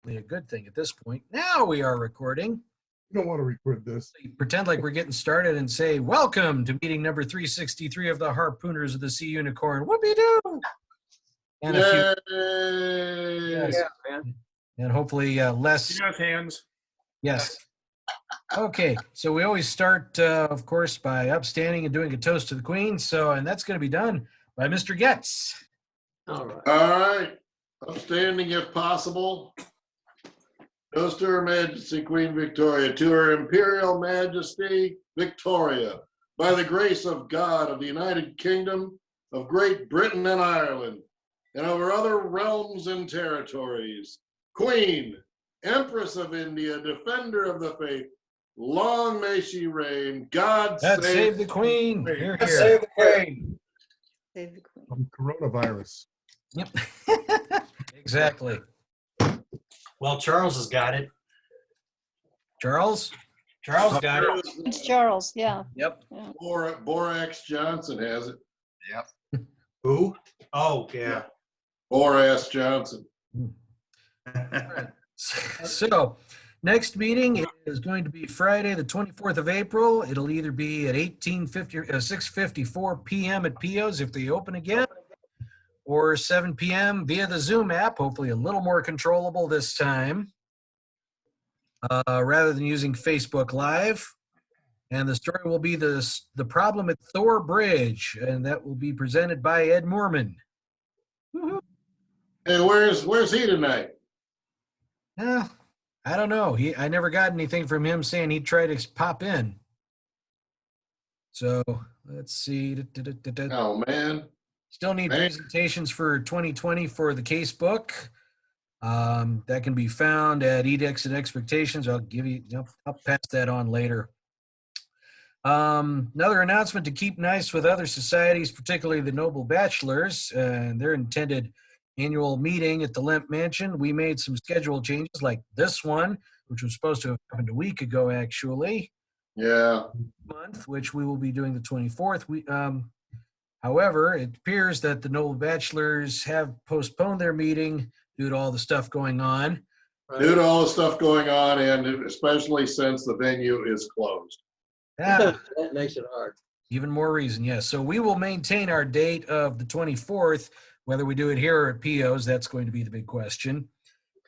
a good thing at this point. Now we are recording. You don't want to record this. Pretend like we're getting started and say, welcome to meeting number 363 of the Harpooners of the Sea Unicorn. Whoopie-doo! And a few, yes, and hopefully less. Yes, hands. Yes. Okay, so we always start, of course, by upstanding and doing a toast to the Queen. And that's going to be done by Mr. Getz. All right. All right. Upstanding if possible. Toast to Her Majesty Queen Victoria, to Her Imperial Majesty Victoria, by the grace of God of the United Kingdom of Great Britain and Ireland, and over other realms and territories. Queen, Empress of India, Defender of the Faith, long may she reign. God save the Queen. Here, here. Save the Queen. Save the Queen. From coronavirus. Yep. Exactly. Well, Charles has got it. Charles? Charles got it. It's Charles, yeah. Yep. Yeah. Borax Johnson has it. Who? Oh, yeah. Borax Johnson. So, next meeting is going to be Friday, the 24th of April. It'll either be at 6:54 p.m. at PO's if they open again, or 7 p.m. via the Zoom app, hopefully a little more controllable this time, rather than using Facebook Live. And the story will be the problem at Thor Bridge, and that will be presented by Ed Moorman. Woo-hoo. Hey, where's he tonight? I don't know. I never got anything from him saying he'd try to pop in. So let's see. Oh, man. Still need presentations for 2020 for the casebook. That can be found at Edicts and Expectations. I'll pass that on later. Another announcement to keep nice with other societies, particularly the Noble Bachelors, and their intended annual meeting at the Lemp Mansion. We made some schedule changes like this one, which was supposed to have happened a week ago, actually. Yeah. Month, which we will be doing the 24th. However, it appears that the Noble Bachelors have postponed their meeting due to all the stuff going on. Due to all the stuff going on, and especially since the venue is closed. Yeah, That makes it hard. even more reason, yes. So we will maintain our date of the 24th, whether we do it here or at PO's. That's going to be the big question.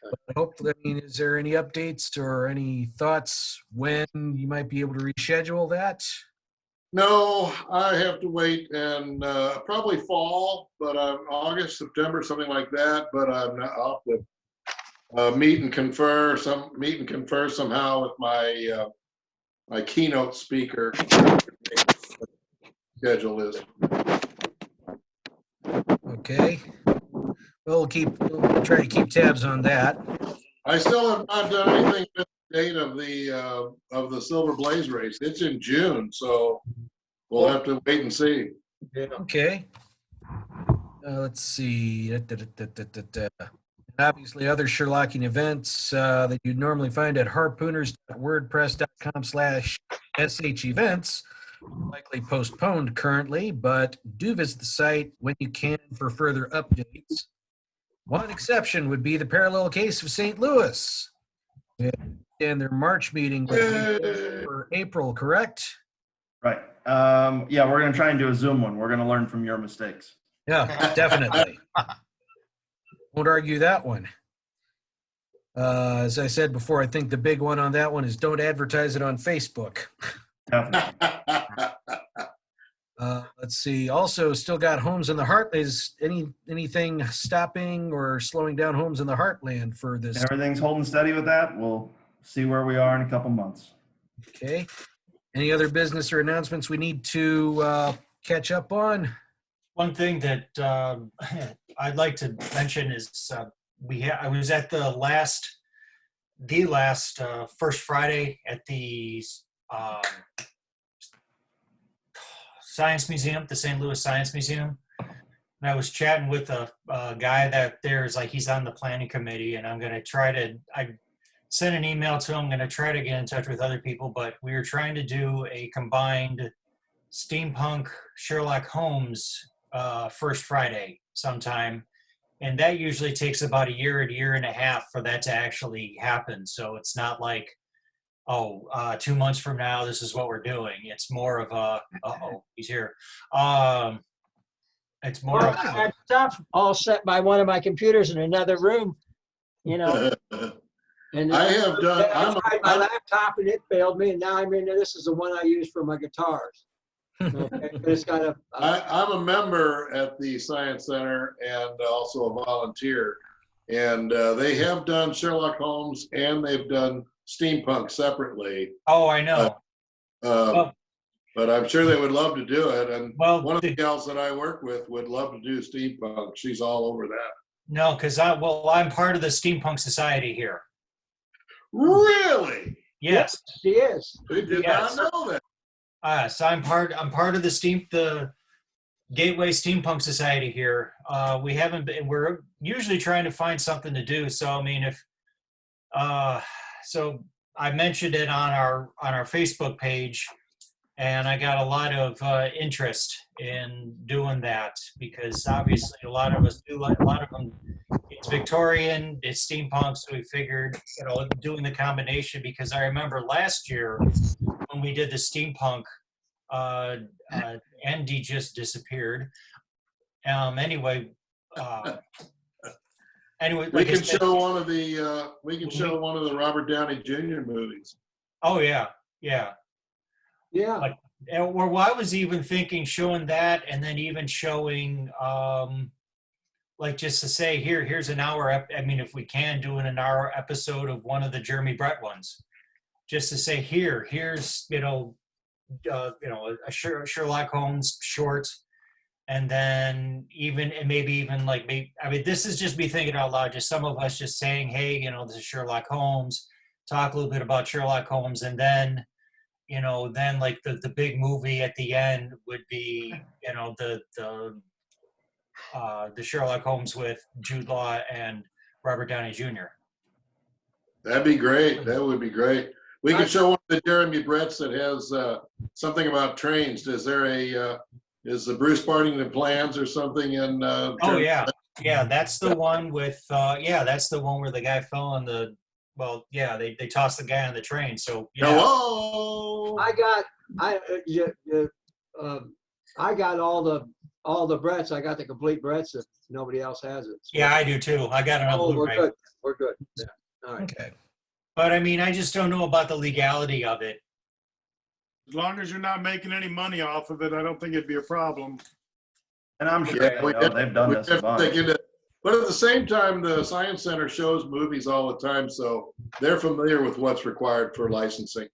Okay. But hopefully, is there any updates or any thoughts when you might be able to reschedule that? No, I have to wait and probably fall, but August, September, something like that. But I'm not off to meet and confer somehow with my my keynote speaker. Schedule is. Okay. We'll try to keep tabs on that. I still have not done anything with the date of the Silver Blaze race. It's in June, so we'll have to wait and see. Yeah. Okay. Let's see. Obviously, other Sherlockian events that you'd normally find at harpooners.wordpress.com/sh events likely postponed currently, but do visit the site when you can for further updates. One exception would be the parallel case of St. Louis. And their March meeting for April, correct? Right. Yeah, we're going to try and do a Zoom one. We're going to learn from your mistakes. Yeah, definitely. Won't argue that one. As I said before, I think the big one on that one is don't advertise it on Facebook. Definitely. Let's see. Also, still got Homes in the Heart. Is anything stopping or slowing down Homes in the Heartland for this? Everything's holding steady with that. We'll see where we are in a couple months. Okay. Any other business or announcements we need to catch up on? One thing that I'd like to mention is I was at the last First Friday at the Science Museum, the St. Louis Science Museum. And I was chatting with a guy that there's like, he's on the planning committee, and I sent an email to him. I'm going to try to get in touch with other people, but we were trying to do a combined steampunk Sherlock Holmes First Friday sometime. And that usually takes about a year and a half for that to actually happen. So it's not like, 2 months from now, this is what we're doing. It's more of a, he's here. It's more Well, of, I had stuff all set by one of my computers in another room, you know. And I have done, I tried my laptop and it failed me, and now I'm in. This is the one I use for my guitars. Okay, but it's got a. I'm a member at the Science Center and also a volunteer. And they have done Sherlock Holmes and they've done steampunk separately. oh, I know. Well- But I'm sure they would love to do it. And Well, one of the gals that I work with would love to do steampunk. She's all over that. No, because I'm part of the Steampunk Society here. Really? Yes. She is. I did Yes. not know that. So I'm part of the Gateway Steampunk Society here. We're usually trying to find something to do. So I mean, so I mentioned it on our Facebook page, and I got a lot of interest in doing that because obviously a lot of us do like a lot of them. It's Victorian, it's steampunk, so we figured, doing the combination because I remember last year when we did the steampunk, Andy just disappeared. Anyway, We like I can said- show one of the Robert Downey Jr. movies. Oh yeah, yeah. Yeah. Or I was even thinking showing that, and then even showing, like just to say, here's an hour. I mean, if we can do an hour episode of one of the Jeremy Brett ones, just to say here's a Sherlock Holmes short, and then maybe even this is just me thinking out loud. Just some of us just saying, hey, this is Sherlock Holmes. Talk a little bit about Sherlock Holmes, and then. Then like the big movie at the end would be, the Sherlock Holmes with Jude Law and Robert Downey Jr. That'd be great. That would be great. We could show one of the Jeremy Bretts that has something about trains. Is the Bruce Partington Plans or something in? Oh yeah, that's the one with that's the one where the guy fell on the. Well, yeah, they tossed the guy on the train. So yeah. Hello. I got all the Bretts. I got the complete Bretts if nobody else has it. So- Yeah, I do too. I got it on Oh, Blu-ray. we're good. We're good. Yeah. All right. Okay. But I mean, I just don't know about the legality of it. As long as you're not making any money off of it, I don't think it'd be a problem. And I'm sure Yeah, we they've done We this have a to bunch. take into- But at the same time, the Science Center shows movies all the time, so they're familiar with what's required for licensing.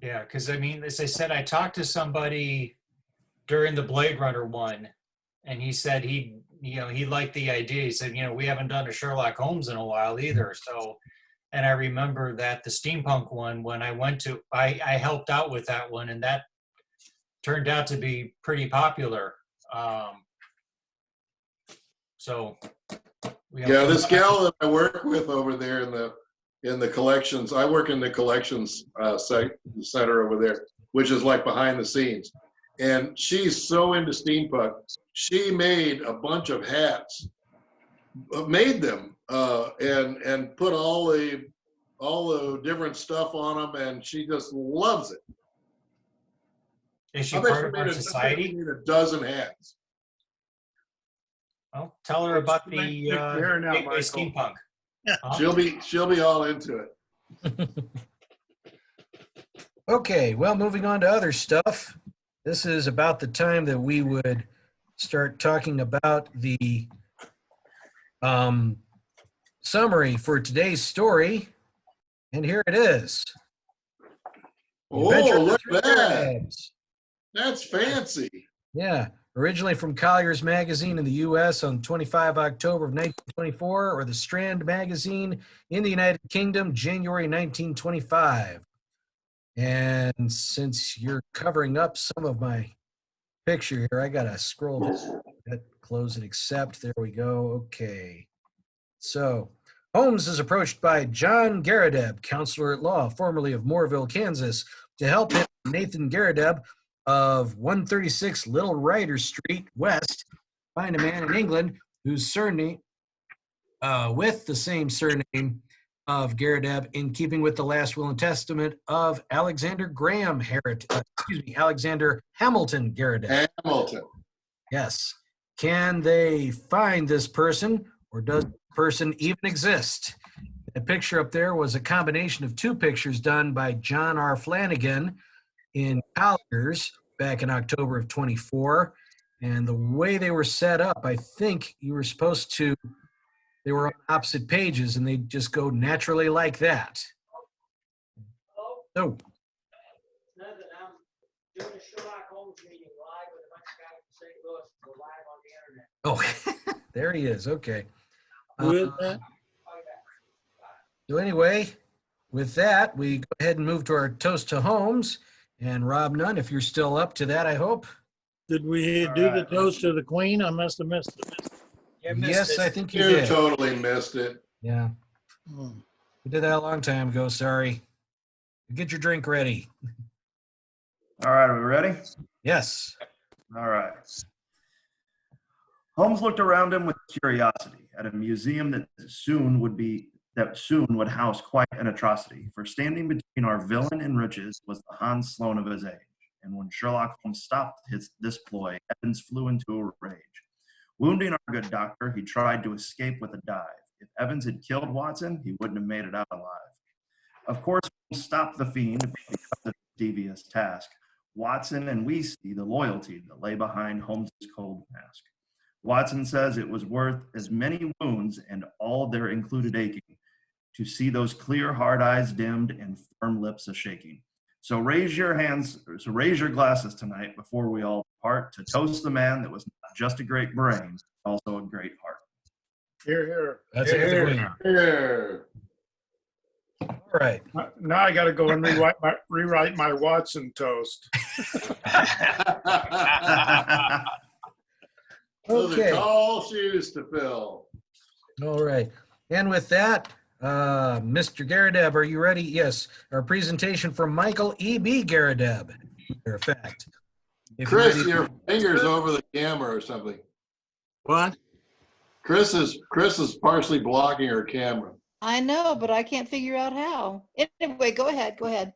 Yeah, because I mean, as I said, I talked to somebody during the Blade Runner one, and he said he liked the idea. He said, we haven't done a Sherlock Holmes in a while either. So, and I remember that the steampunk one, when I went to, I helped out with that one, and that turned out to be pretty popular. So, Yeah, this gal that I work with over there in the collections, I work in the collections center over there, which is like behind the scenes. And she's so into steampunk. She made a bunch of hats, made them, and put all the different stuff on them, and she just loves it. is she I bet part she of made our I bet society? she made a dozen hats. Well, tell her about the Make her now, Gateway Michael. steampunk. Huh? She'll be all into it. Okay, well, moving on to other stuff. This is about the time that we would start talking about the summary for today's story. And here it is. Oh, Adventure of the look Three at that. Garridebs. That's fancy. Yeah, originally from Collier's Magazine in the U.S. on 25 October of 1924, or the Strand Magazine in the United Kingdom, January 1925. And since you're covering up some of my picture here, I gotta scroll this, close and accept. There we go. Okay. So Holmes is approached by John Garrideb, counselor at law, formerly of Moorville, Kansas, to help him, Nathan Garrideb of 136 Little Rider Street West, find a man in England whose surname, with the same surname of Garrideb, in keeping with the last will and testament of Alexander Alexander Hamilton Garrideb. Hamilton. Yes. Can they find this person, or does the person even exist? The picture up there was a combination of two pictures done by John R. Flanagan in Colliers back in October of 24. And the way they were set up, I think you were supposed to, they were on opposite pages and they just go naturally like that. So, Nothing, I'm doing a Sherlock Holmes meeting live with a bunch of guys from St. Louis. We're live on the internet. oh, there he is. Okay. With that, So anyway, with that, we go ahead and move to our toast to Holmes. And Rob Nunn, if you're still up to that, I hope. did we do the toast to the Queen? I must have missed it. You missed Yes, it. I think you You did. totally missed it. Yeah, Hmm. we did that a long time ago. Sorry. Get your drink ready. All right, are we ready? Yes. All right. Holmes looked around him with curiosity at a museum that soon would house quite an atrocity, for standing between our villain and riches was the Hans Sloane of his age. And when Sherlock Holmes stopped this ploy, Evans flew into a rage. Wounding our good doctor, he tried to escape with a dive. If Evans had killed Watson, he wouldn't have made it out alive. Of course, Holmes stopped the fiend because of the devious task. Watson and we see the loyalty that lay behind Holmes' cold mask. Watson says it was worth as many wounds and all their included aching to see those clear, hard eyes dimmed and firm lips a-shaking. So raise your glasses tonight before we all part to toast the man that was not just a great brain, but also a great heart. Here, here. That's it. Here. Queen. Here. All right. Now I gotta go and rewrite my Watson toast. Those are Okay. tall shoes to fill. All right. And with that, Mr. Garrideb, are you ready? Yes. Our presentation from Michael E.B. Garrideb. Matter of fact. If you're Chris, ready- your finger's over the camera or something. What? Chris is partially blocking her camera. I know, but I can't figure out how. Anyway, go ahead, go ahead.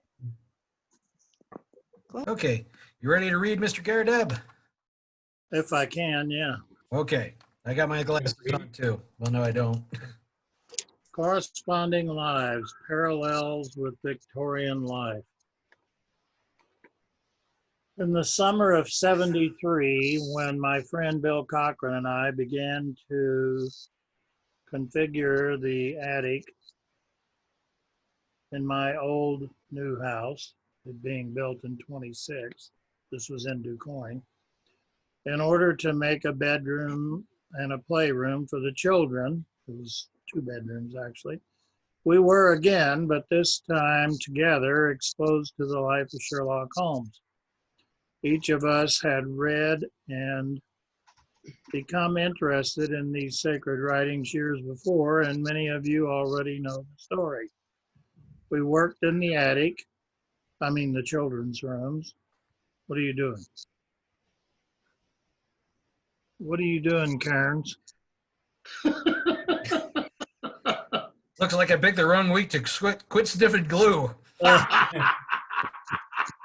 Okay. You ready to read, Mr. Garrideb? If I can, yeah. Okay. I got my glasses on too. Well, no, I don't. Corresponding lives, parallels with Victorian life. In the summer of '73, when my friend Bill Cochran and I began to configure the attic in my old new house, it being built in '26, this was in DuQuoin, in order to make a bedroom and a playroom for the children. It was 2 bedrooms actually. We were again, but this time together, exposed to the life of Sherlock Holmes. Each of us had read and become interested in these sacred writings years before, and many of you already know the story. We worked in the attic, the children's rooms. What are you doing? What are you doing, Cairns? Looks like I picked the wrong week to quit sniffing glue.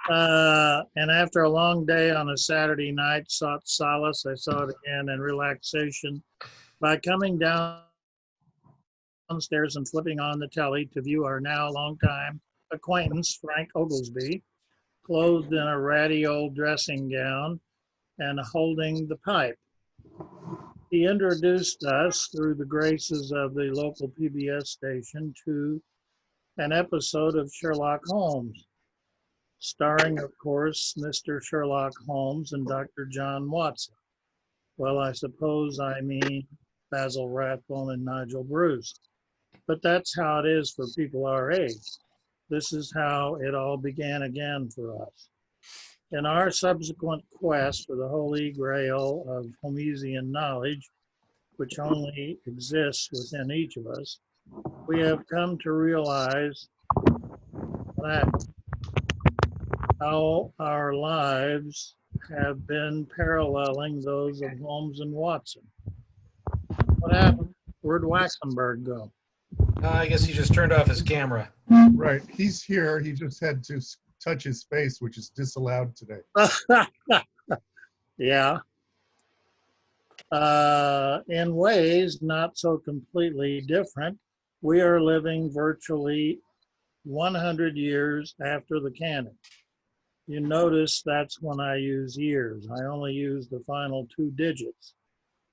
And after a long day on a Saturday night, sought solace, I saw it again, and relaxation by coming downstairs and flipping on the telly to view our now longtime acquaintance, Frank Oglesby, clothed in a ratty old dressing gown and holding the pipe. He introduced us, through the graces of the local PBS station, to an episode of Sherlock Holmes, starring, of course, Mr. Sherlock Holmes and Dr. John Watson. Well, I suppose I mean Basil Rathbone and Nigel Bruce. But that's how it is for people our age. This is how it all began again for us. In our subsequent quest for the holy grail of Holmesian knowledge, which only exists within each of us, we have come to realize that how our lives have been paralleling those of Holmes and Watson. What happened? Where'd Waxenberg go? I guess he just turned off his camera. Right, he's here. He just had to touch his face, which is disallowed today. Yeah. In ways not so completely different, we are living virtually 100 years after the canon. You notice that's when I use years. I only use the final two digits.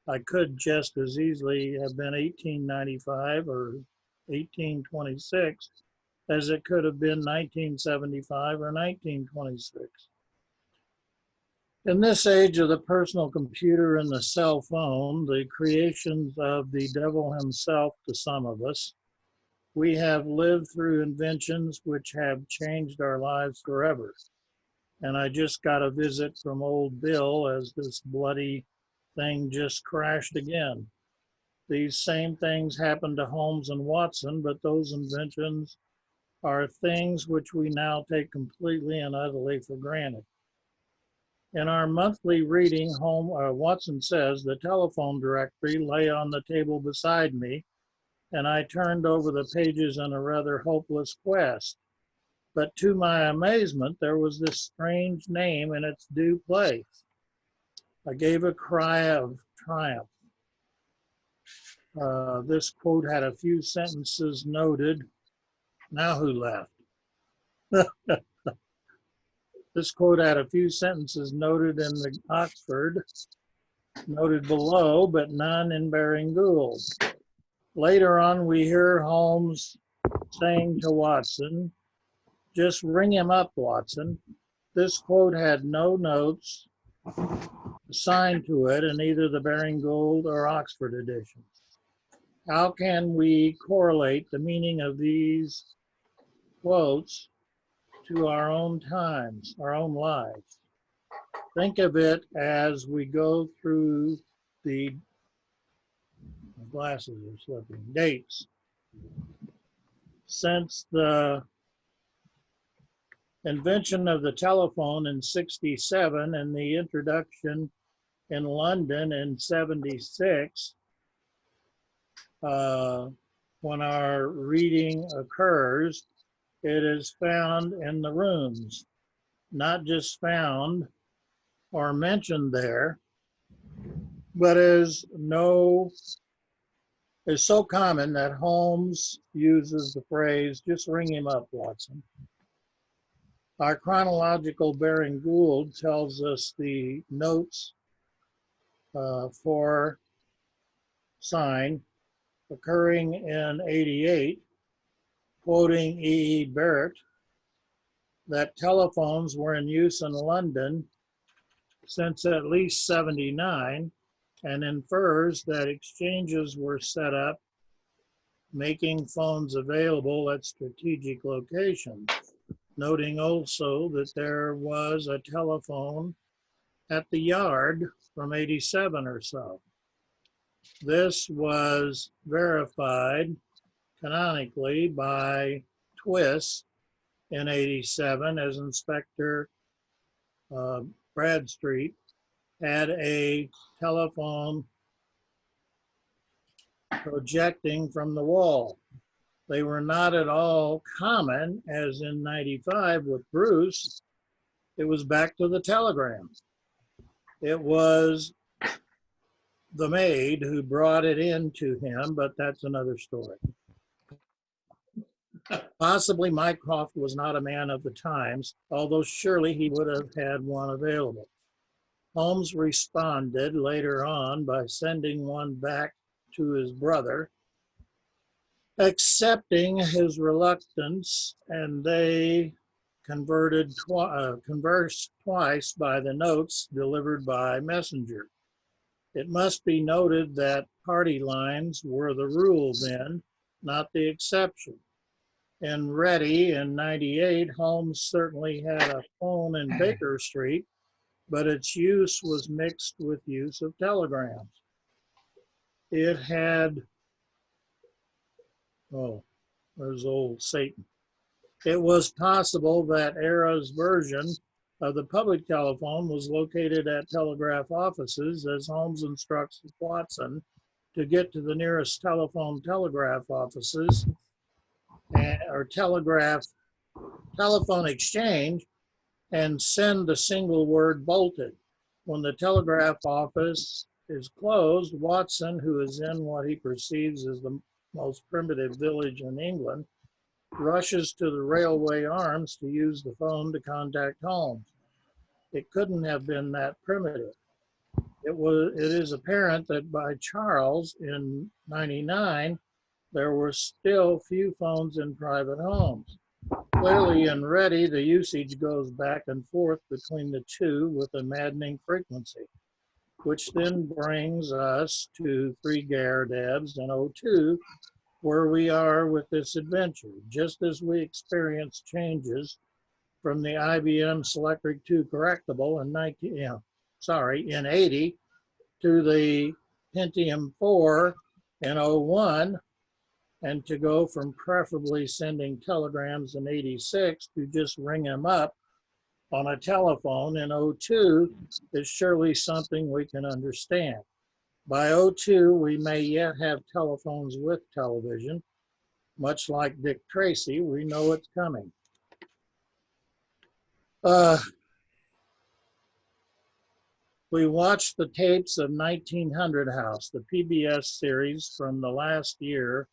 I could just as easily have been 1895 or 1826 as it could have been 1975 or 1926. In this age of the personal computer and the cell phone, the creations of the devil himself to some of us, we have lived through inventions which have changed our lives forever. And I just got a visit from old Bill as this bloody thing just crashed again. These same things happened to Holmes and Watson, but those inventions are things which we now take completely and utterly for granted. In our monthly reading, Watson says, the telephone directory lay on the table beside me, and I turned over the pages in a rather hopeless quest. But to my amazement, there was this strange name in its due place. I gave a cry of triumph. This quote had a few sentences noted. Now who left? This quote had a few sentences noted in the Oxford, noted below, but none in Baring Gould. Later on, we hear Holmes saying to Watson, just ring him up, Watson. This quote had no notes assigned to it in either the Baring Gould or Oxford editions. How can we correlate the meaning of these quotes to our own times, our own lives? Think of it as we go through the glasses are slipping, dates. Since the invention of the telephone in 67 and the introduction in London in 76, when our reading occurs, it is found in the runes, not just found or mentioned there, but is so common that Holmes uses the phrase, just ring him up, Watson. Our chronological Baring Gould tells us the notes for sign occurring in 88, quoting E. E. Barrett, that telephones were in use in London since at least 79, and infers that exchanges were set up making phones available at strategic locations, noting also that there was a telephone at the Yard from 87 or so. This was verified canonically by Twist in 87 as Inspector Bradstreet had a telephone projecting from the wall. They were not at all common, as in 95 with Bruce. It was back to the telegram. It was the maid who brought it in to him, but that's another story. Possibly Mycroft was not a man of the times, although surely he would have had one available. Holmes responded later on by sending one back to his brother, accepting his reluctance, and they conversed twice by the notes delivered by messenger. It must be noted that party lines were the rule then, not the exception. In Ready in 98, Holmes certainly had a phone in Baker Street, but its use was mixed with use of telegrams. It had, oh, there's old Satan. It was possible that Era's version of the public telephone was located at telegraph offices, as Holmes instructs Watson to get to the nearest telegraph offices or telephone exchange and send the single word bolted. When the telegraph office is closed, Watson, who is in what he perceives as the most primitive village in England, rushes to the railway arms to use the phone to contact Holmes. It couldn't have been that primitive. It is apparent that by Charles in 99, there were still few phones in private homes. Clearly in Ready, the usage goes back and forth between the two with a maddening frequency, which then brings us to Three Garridebs and '02, where we are with this adventure. Just as we experience changes from the IBM Selectric 2 correctable in 80 to the Pentium 4 in '01, and to go from preferably sending telegrams in '86 to just ring them up on a telephone in '02 is surely something we can understand. By '02, we may yet have telephones with television. Much like Dick Tracy, we know it's coming. We watched the tapes of 1900 House, the PBS series from the last year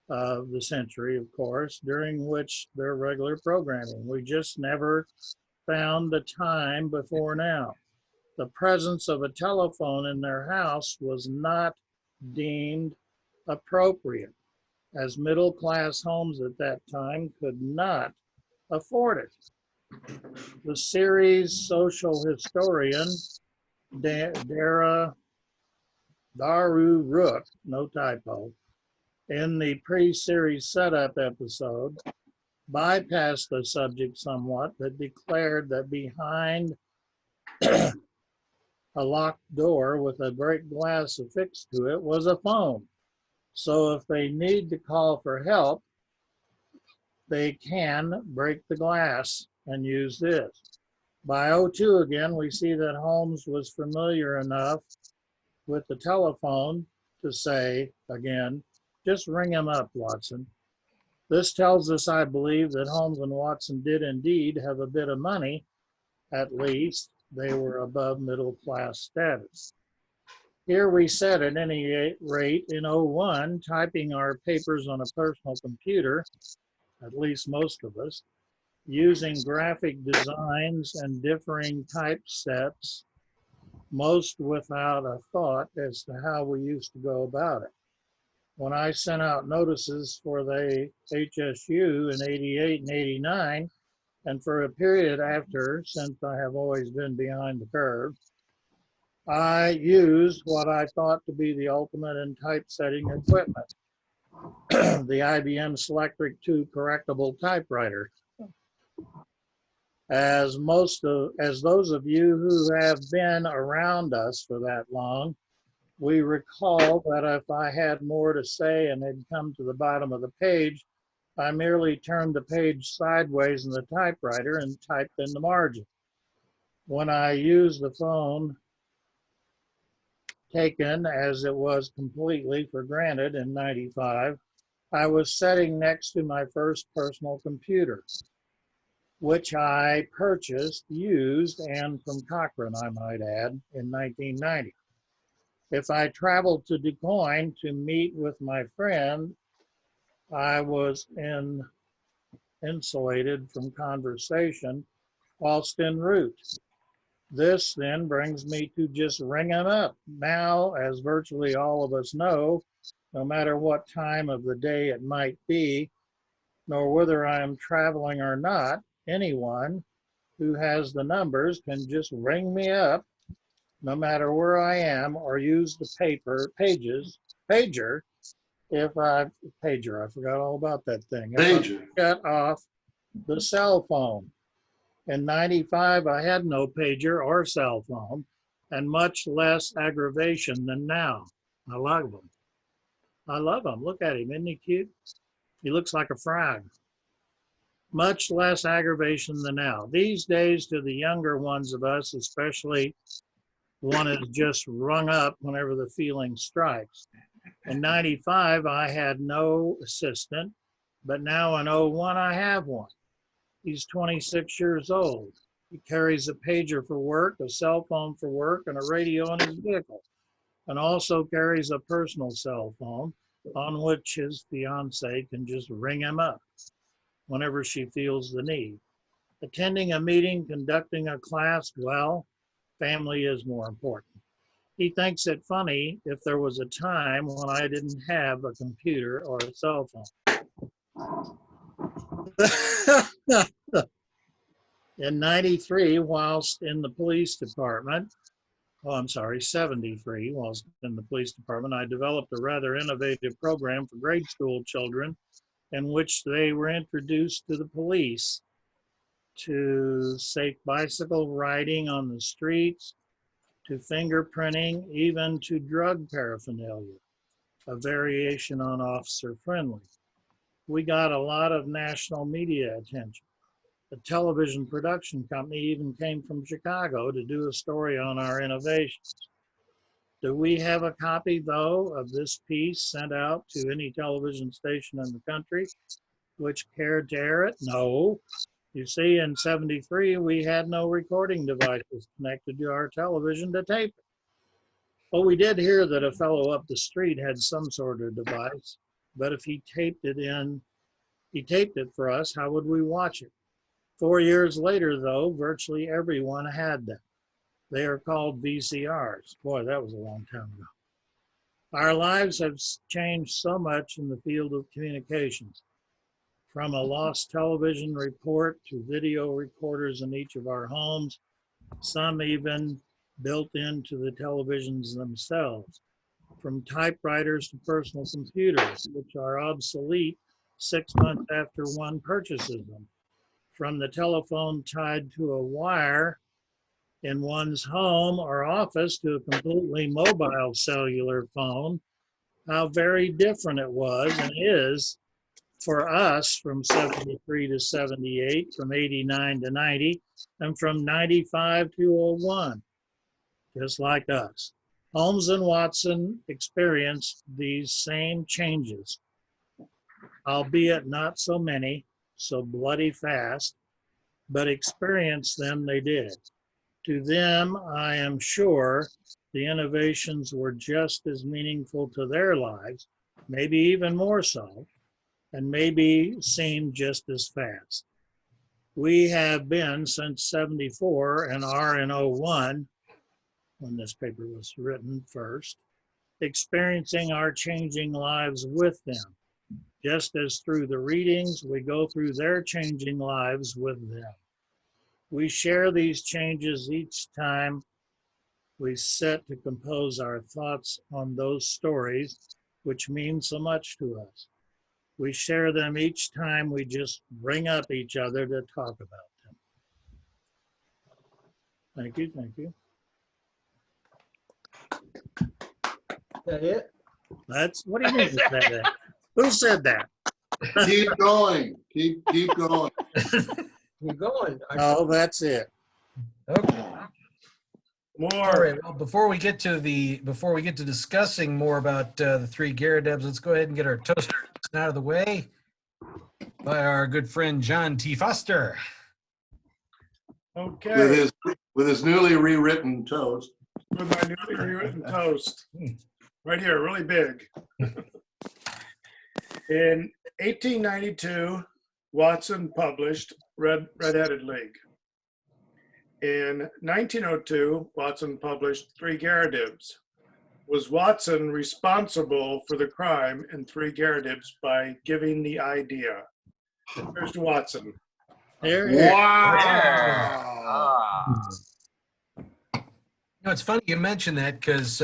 of the century, of course, during which their regular programming. We just never found the time before now. The presence of a telephone in their house was not deemed appropriate, as middle-class homes at that time could not afford it. The series' social historian, Daru Rook, no typo, in the pre-series setup episode, bypassed the subject somewhat, but declared that behind a locked door with a break glass affixed to it was a phone. So if they need to call for help, they can break the glass and use this. By '02 again, we see that Holmes was familiar enough with the telephone to say, again, just ring him up, Watson. This tells us, I believe, that Holmes and Watson did indeed have a bit of money. At least they were above middle class status. Here we sat at any rate in '01, typing our papers on a personal computer, at least most of us, using graphic designs and differing typesets, most without a thought as to how we used to go about it. When I sent out notices for the HSU in '88 and '89, and for a period after, since I have always been behind the curve, I used what I thought to be the ultimate in typesetting equipment, the IBM Selectric 2 correctable typewriter. As those of you who have been around us for that long, we recall that if I had more to say and had come to the bottom of the page, I merely turned the page sideways in the typewriter and typed in the margin. When I used the phone, taken as it was completely for granted in '95, I was sitting next to my first personal computer, which I purchased, used, and from Cochrane, I might add, in 1990. If I traveled to Des Moines to meet with my friend, I was insulated from conversation whilst en route. This then brings me to just ring them up. Now, as virtually all of us know, no matter what time of the day it might be, nor whether I am traveling or not, anyone who has the numbers can just ring me up, no matter where I am, or use the pager, I forgot all about that thing. Pager. Shut off the cell phone. In '95, I had no pager or cell phone, and much less aggravation than now. I love them. I love him. Look at him. Isn't he cute? He looks like a frog. much less aggravation than now. These days, to the younger ones of us, especially, one is just rung up whenever the feeling strikes. In 95, I had no assistant, but now in 01, I have one. He's 26 years old. He carries a pager for work, a cell phone for work, and a radio in his vehicle, and also carries a personal cell phone on which his fiance can just ring him up whenever she feels the need. Attending a meeting, conducting a class, well, family is more important. He thinks it funny if there was a time when I didn't have a computer or a cell phone. In 93, whilst in the police department, 73, whilst in the police department, I developed a rather innovative program for grade school children in which they were introduced to the police, to safe bicycle riding on the streets, to fingerprinting, even to drug paraphernalia, a variation on officer friendly. We got a lot of national media attention. The television production company even came from Chicago to do a story on our innovations. Do we have a copy, though, of this piece sent out to any television station in the country which cared to air it? No. You see, in 73, we had no recording devices connected to our television to tape it. Well, we did hear that a fellow up the street had some sort of device, but if he taped it for us, how would we watch it? 4 years later, though, virtually everyone had them. They are called VCRs. Boy, that was a long time ago. Our lives have changed so much in the field of communications. From a lost television report to video recorders in each of our homes, some even built into the televisions themselves. From typewriters to personal computers, which are obsolete 6 months after one purchases them. From the telephone tied to a wire in one's home or office to a completely mobile cellular phone, how very different it was and is for us from 73 to 78, from 89 to 90, and from 95 to 01, just like us. Holmes and Watson experienced these same changes, albeit not so many, so bloody fast, but experience them they did. To them, I am sure the innovations were just as meaningful to their lives, maybe even more so, and maybe seemed just as fast. We have been since 74 and are in 01, when this paper was written first, experiencing our changing lives with them. Just as through the readings, we go through their changing lives with them. We share these changes each time we set to compose our thoughts on those stories which mean so much to us. We share them each time we just bring up each other to talk about them. Thank you, thank you. That it? That's, what do you mean is that? Who said that? Keep going. Keep going. You're going. Oh, that's it. Okay. All More. right. Well, before we get to discussing more about the Three Garridebs, let's go ahead and get our toast out of the way by our good friend John T. Foster. Okay. With his newly rewritten toast. With my newly rewritten toast. Right here, really big. In 1892, Watson published Red-Headed League. In 1902, Watson published Three Garridebs. Was Watson responsible for the crime in Three Garridebs by giving the idea? Here's to Watson. Here, here. Wow. It's funny you mentioned that because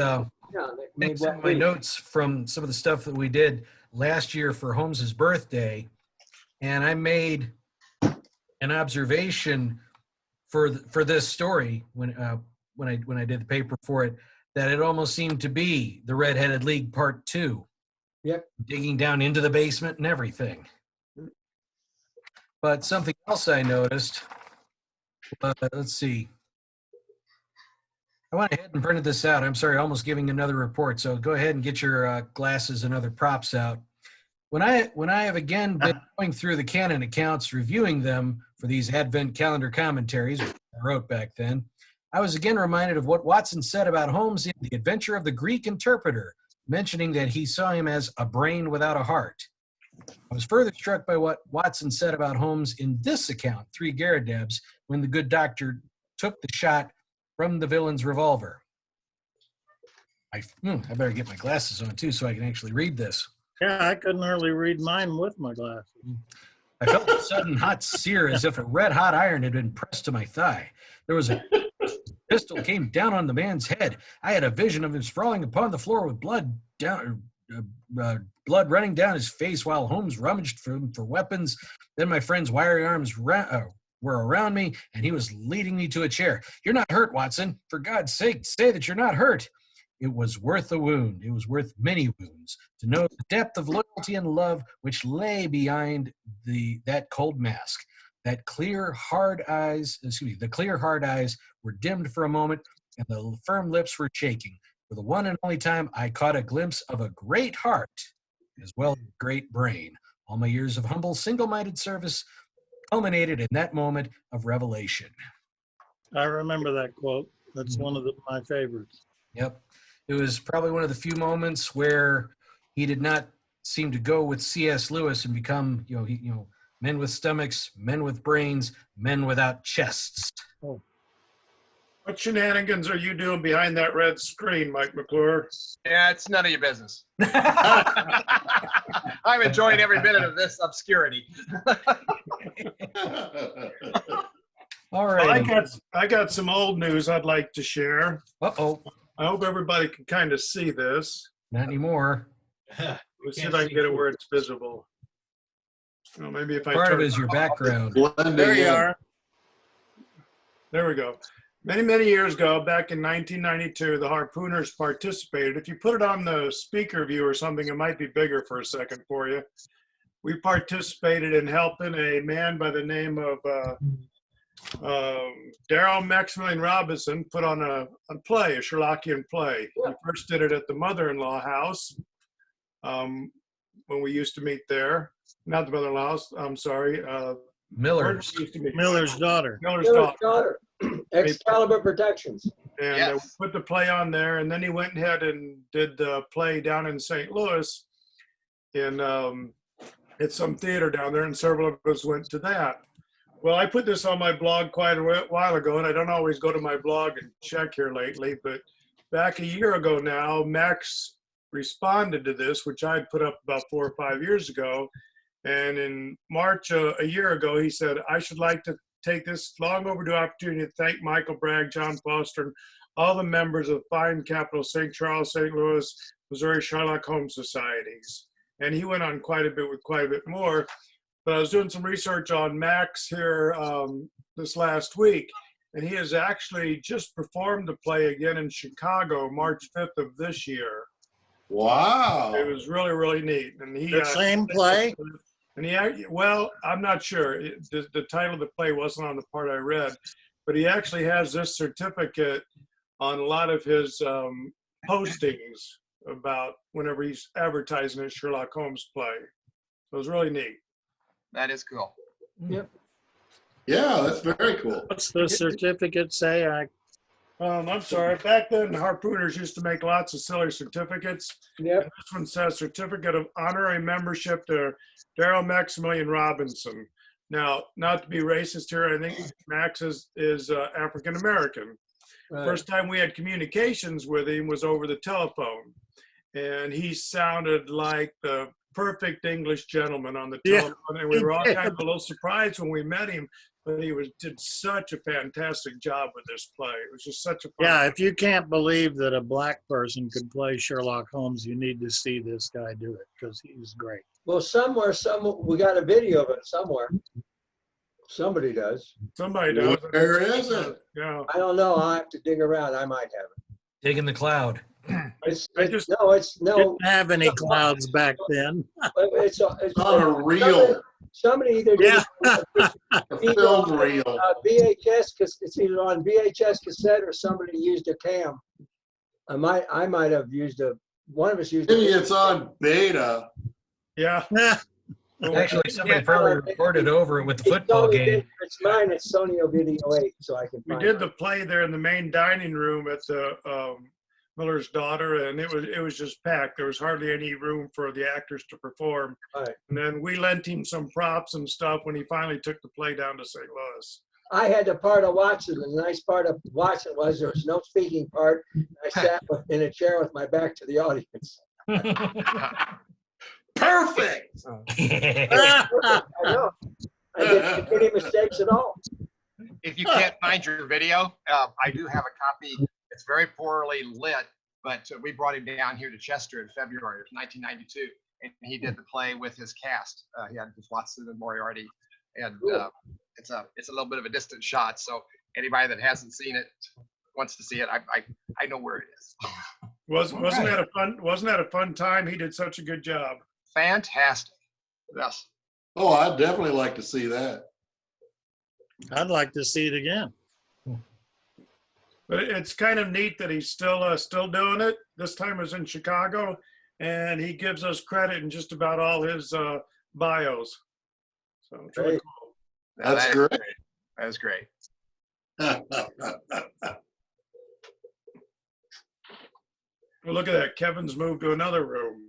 Yeah, they made some of my notes from some of the stuff that we did last year for Holmes's birthday, and I made an observation for this story when I did the paper for it, that it almost seemed to be the Red-Headed League Part 2. Yep. Digging down into the basement and everything. But something else I noticed, let's see. I went ahead and printed this out. I'm sorry, almost giving another report. So go ahead and get your glasses and other props out. When I have again been going through the canon accounts, reviewing them for these Advent calendar commentaries, which I wrote back then, I was again reminded of what Watson said about Holmes in The Adventure of the Greek Interpreter, mentioning that he saw him as a brain without a heart. I was further struck by what Watson said about Holmes in this account, Three Garridebs, when the good doctor took the shot from the villain's revolver. I better get my glasses on too so I can actually read this. Yeah, I couldn't hardly read mine with my glasses. I felt a sudden hot sear as if a red hot iron had been pressed to my thigh. There was a pistol came down on the man's head. I had a vision of him sprawling upon the floor with blood running down his face while Holmes rummaged for weapons. Then my friend's wiry arms were around me, and he was leading me to a chair. "You're not hurt, Watson. For God's sake, say that you're not hurt." It was worth a wound. It was worth many wounds to know the depth of loyalty and love which lay behind that cold mask. The clear, hard eyes were dimmed for a moment, and the firm lips were shaking. For the one and only time, I caught a glimpse of a great heart as well as a great brain. All my years of humble, single-minded service culminated in that moment of revelation. I remember that quote. That's one of my favorites. Yep. It was probably one of the few moments where he did not seem to go with C.S. Lewis and become, men with stomachs, men with brains, men without chests. Oh. What shenanigans are you doing behind that red screen, Mike McClure? Yeah, it's none of your business. I'm enjoying every minute of this obscurity. All right. I got some old news I'd like to share. Uh-oh. I hope everybody can kind of see this. Not anymore. Let's see if I can get it where it's visible. Well, maybe if I Part of turn it is your background. There you are. There we go. Many, many years ago, back in 1992, the Harpooners participated. If you put it on the speaker view or something, it might be bigger for a second for you. We participated in helping a man by the name of Daryl Maximilian Robinson put on a play, a Sherlockian play. He first did it at the mother-in-law house when we used to meet there. Not the mother-in-law house, I'm sorry. Miller's. Miller's daughter. Miller's Miller's daughter. daughter. Excalibur Productions. And Yes. we put the play on there, and then he went ahead and did the play down in St. Louis in at some theater down there, and several of us went to that. Well, I put this on my blog quite a while ago, and I don't always go to my blog and check here lately, but back a year ago now, Max responded to this, which I'd put up about 4 or 5 years ago. And in March a year ago, he said, "I should like to take this long overdue opportunity to thank Michael Bragg, John Foster, and all the members of fine capital St. Charles, St. Louis, Missouri Sherlock Holmes societies." And he went on quite a bit with quite a bit more. But I was doing some research on Max here this last week, and he has actually just performed the play again in Chicago, March 5th of this year. Wow. It was really, really neat. And he The same play? And well, I'm not sure. The title of the play wasn't on the part I read, but he actually has this certificate on a lot of his postings about whenever he's advertising his Sherlock Holmes play. So it was really neat. That is cool. Yep. Yeah, that's very cool. What's the certificate say? I'm sorry. Back then, the Harpooners used to make lots of silly certificates. Yep. And this one says Certificate of Honorary Membership to Daryl Maximilian Robinson. Now, not to be racist here, I think Max is African American. Right. First time we had communications with him was over the telephone, and he sounded like the perfect English gentleman on the Yeah, telephone. And we were all he kind of did. a little surprised when we met him, but he did such a fantastic job with this play. It was just such a fun Yeah, if you can't believe that a black person could play Sherlock Holmes, you need to see this guy do it because he's great. Well, we got a video of it somewhere. Somebody does. Somebody does. Where is it? Yeah. I don't know. I'll have to dig around. I might have it. Dig in the cloud. No. Didn't have any clouds back then. It's Not a real. somebody either did Yeah. A film reel. VHS, because it's either on VHS cassette or somebody used a cam. I might have used one of us used Maybe a. it's on beta. Yeah. Actually, somebody probably recorded over it with the football game. It's mine, it's Sony Video 8, so I can We find did it. the play there in the main dining room at the Miller's Daughter, and it was just packed. There was hardly any room for the actors to perform. Right. And then we lent him some props and stuff when he finally took the play down to St. Louis. I had the part of watching. The nice part of watching was there was no speaking part. I sat in a chair with my back to the audience. Perfect. I know. I didn't make any mistakes at all. If you can't find your video, I do have a copy. It's very poorly lit, but we brought him down here to Chester in February of 1992, and he did the play with his cast. He had Watson and Moriarty, and it's a little bit of a distant shot. So anybody that hasn't seen it wants to see it. I know where it is. Wasn't that a fun time? He did such a good job. Fantastic. Yes. Oh, I'd definitely like to see that. I'd like to see it again. But it's kind of neat that he's still doing it. This time it was in Chicago, and he gives us credit in just about all his bios. So it's really cool. That's That is great. That is great. Well, look at that. Kevin's moved to another room.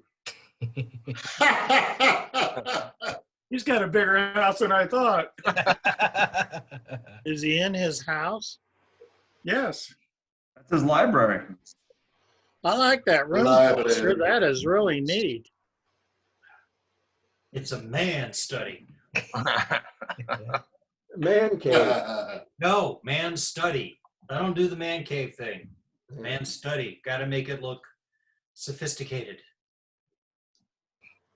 He's got a bigger house than I thought. Is he in his house? Yes. That's his library. I like that room. Library. Sure, that is really neat. It's a man study. Man cave. No, man study. I don't do the man cave thing. Man study. Got to make it look sophisticated.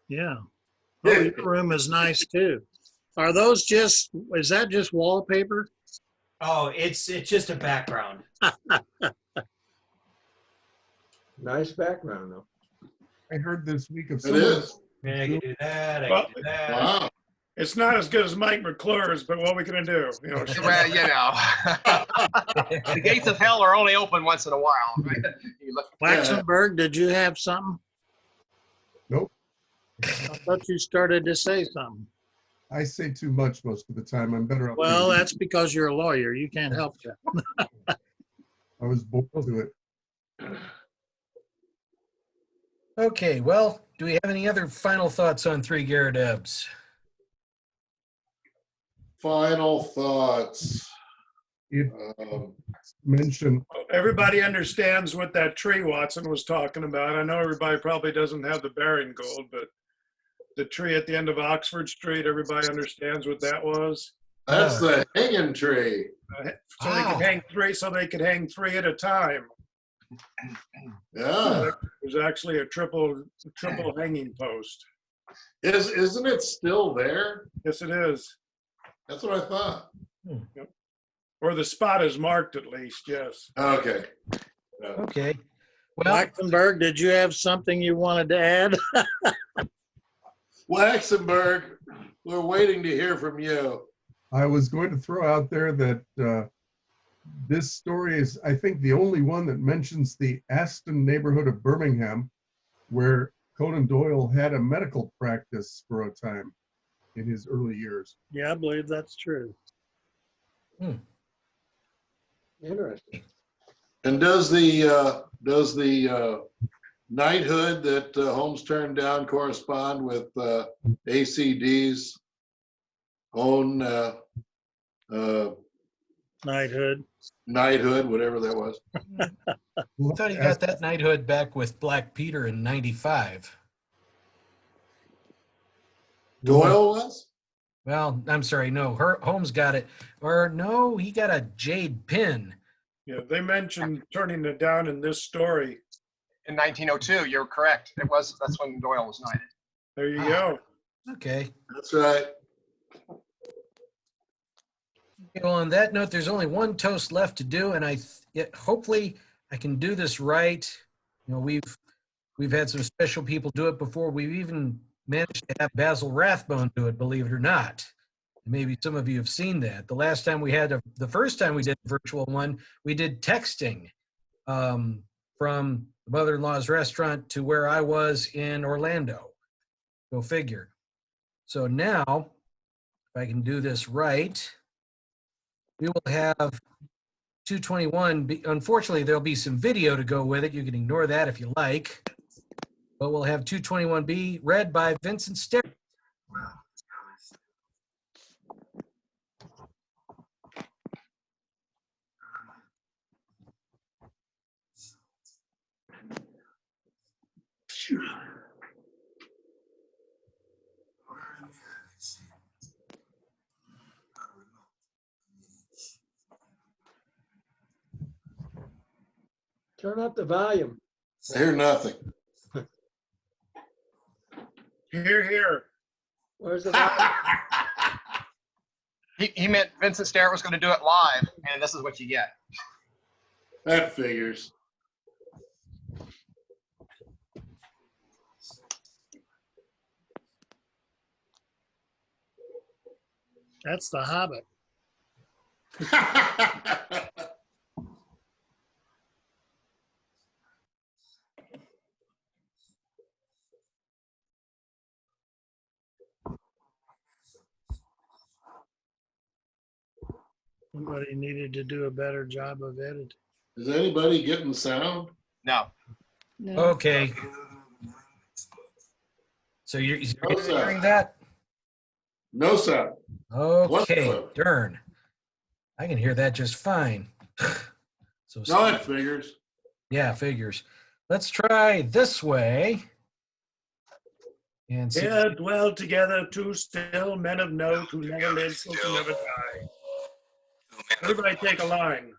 Yeah. Oh, your room is nice too. Are those is that just wallpaper? Oh, it's just a background. Nice background though. I heard this week of It someone is. Man, I can do that. I Well, can do that. Wow. It's not as good as Mike McClure's, but what we gonna do? You know, Well, you know, the gates of hell are only open once in a while. You look, Waxenberg, did you have something? Nope. I thought you started to say something. I say too much most of the time. I'm better off. Well, leaving. that's because you're a lawyer. You can't help that. I was born to it. Okay, well, do we have any other final thoughts on Three Garridebs? Final thoughts. It Um, mentioned everybody understands what that tree Watson was talking about. I know everybody probably doesn't have the bearing gold, but the tree at the end of Oxford Street, everybody understands what that was. that's the hanging tree. So they could hang three. So they could hang three at a time. Yeah. There's actually a triple hanging post. Isn't it still there? Yes, it is. That's what I thought. Or the spot is marked at least. Yes. Okay. Okay. Well, Waxenberg, did you have something you wanted to add? Waxenberg, we're waiting to hear from you. I was going to throw out there that this story is, I think, the only one that mentions the Aston neighborhood of Birmingham, where Conan Doyle had a medical practice for a time in his early years. Yeah, I believe that's true. Interesting. And does the knighthood that Holmes turned down correspond with ACD's own Knighthood. knighthood, whatever that was? I thought he got that knighthood back with Black Peter in '95. Doyle was? Well, I'm sorry, no, Holmes got it. Or no, he got a jade pin. Yeah, they mentioned turning it down in this story. in 1902, you're correct. That's when Doyle was knighted. There you go. Okay. That's right. Well, on that note, there's only one toast left to do, and hopefully I can do this right. You know, we've had some special people do it before. We've even managed to have Basil Rathbone do it, believe it or not. Maybe some of you have seen that. The last time we had, the first time we did a virtual one, we did texting from the mother-in-law's restaurant to where I was in Orlando. Go figure. So now, if I can do this right, we will have 221. Unfortunately, there'll be some video to go with it. You can ignore that if you like. But we'll have 221B read by Vincent Sterrett. Turn up the volume. I hear nothing. Here, here. Where's the volume? He meant Vincent Sterrett was going to do it live, and this is what you get. That figures. That's the Hobbit. Somebody needed to do a better job of editing. Is anybody getting sound? No. No. Okay. So you're hearing that? No sound. Okay, Whatsoever. darn. I can hear that just fine. So No, it figures. yeah, figures. Let's try this way. And see. Here dwell together two still men of note who never live, who can never die. Everybody take a line.